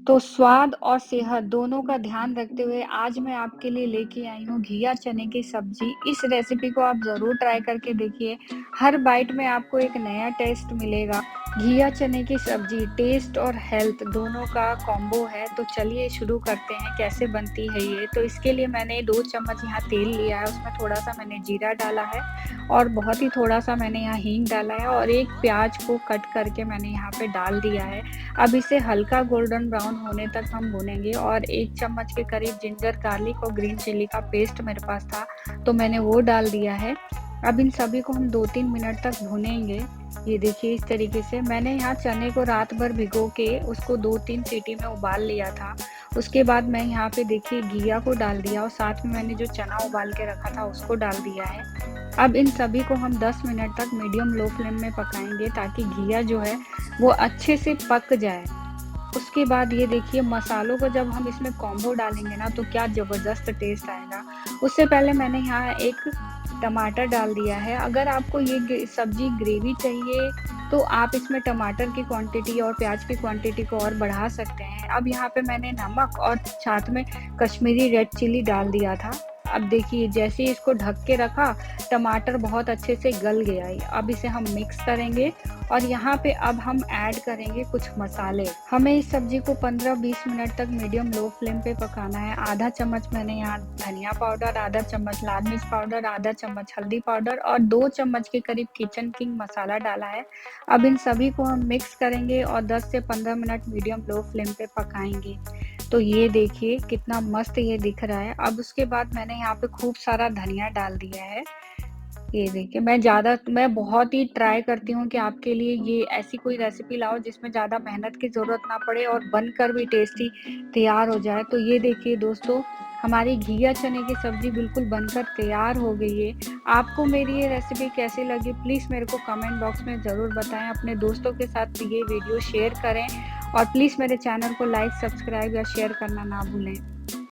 तो स्वाद और सेहत दोनों का ध्यान रखते हुए आज मैं आपके लिए लेके आई हूँ घिया चने की सब्जी। इस रेसिपी को आप ज़रूर ट्राई करके देखिए। हर बाइट में आपको एक नया टेस्ट मिलेगा। घिया चने की सब्जी टेस्ट और हेल्थ दोनों का कॉम्बो है। तो चलिए शुरू करते हैं कैसे बनती है ये। तो इसके लिए मैंने 2 चम्मच यहाँ तेल लिया है, उसमें थोड़ा-सा मैंने जीरा डाला है और बहुत ही थोड़ा-सा मैंने यहाँ हींग डाला है और एक प्याज को कट करके मैंने यहाँ पे डाल दिया है। अब इसे हल्का गोल्डन ब्राउन होने तक हम भूनेंगे और 1 चम्मच के करीब जिंजर गार्लिक और ग्रीन चिली का पेस्ट मेरे पास था, तो मैंने वो डाल दिया है। अब इन सभी को हम 2-3 मिनट तक भूनेंगे। ये देखिए इस तरीके से मैंने यहाँ चने को रात भर भिगो के उसको 2-3 सीटी में उबाल लिया था। उसके बाद मैं यहाँ पे देखिए घिया को डाल दिया और साथ में मैंने जो चना उबाल के रखा था उसको डाल दिया है। अब इन सभी को हम 10 मिनट तक मीडियम लो फ्लेम में पकाएंगे ताकि घिया जो है वो अच्छे से पक जाए। उसके बाद ये देखिए मसालों को जब हम इसमें कॉम्बो डालेंगे ना तो क्या ज़बरदस्त टेस्ट आएगा। उससे पहले मैंने यहाँ एक टमाटर डाल दिया है। अगर आपको ये सब्ज़ी ग्रेवी चाहिए तो आप इसमें टमाटर की क्वांटिटी और प्याज की क्वांटिटी को और बढ़ा सकते हैं। अब यहाँ पे मैंने नमक और साथ में कश्मीरी रेड चिली डाल दिया था। अब देखिए जैसे ही इसको ढक के रखा, टमाटर बहुत अच्छे से गल गया है। अब इसे हम मिक्स करेंगे और यहाँ पे अब हम ऐड करेंगे कुछ मसाले। हमें इस सब्जी को 15-20 मिनट तक मीडियम लो फ्लेम पे पकाना है। आधा चम्मच मैंने यहाँ धनिया पाउडर, आधा चम्मच लाल मिर्च पाउडर, आधा चम्मच हल्दी पाउडर और 2 चम्मच के करीब किचन किंग मसाला डाला है। अब इन सभी को हम मिक्स करेंगे और 10 से 15 मिनट मीडियम लो फ्लेम पे पकाएंगे। तो ये देखिए कितना मस्त ये दिख रहा है। अब उसके बाद मैंने यहाँ पे खूब सारा धनिया डाल दिया है। ये देखिए मैं बहुत ही ट्राई करती हूँ कि आपके लिए ये ऐसी कोई रेसिपी लाओ जिसमें ज़्यादा मेहनत की ज़रूरत ना पड़े और बनकर भी टेस्टी तैयार हो जाए। तो ये देखिए दोस्तों, हमारी घिया चने की सब्ज़ी बिल्कुल बनकर तैयार हो गई है। आपको मेरी ये रेसिपी कैसी लगी प्लीज़ मेरे को कमेंट बॉक्स में ज़रूर बताएँ। अपने दोस्तों के साथ ये वीडियो शेयर करें और प्लीज़ मेरे चैनल को लाइक, सब्सक्राइब या शेयर करना ना भूलें।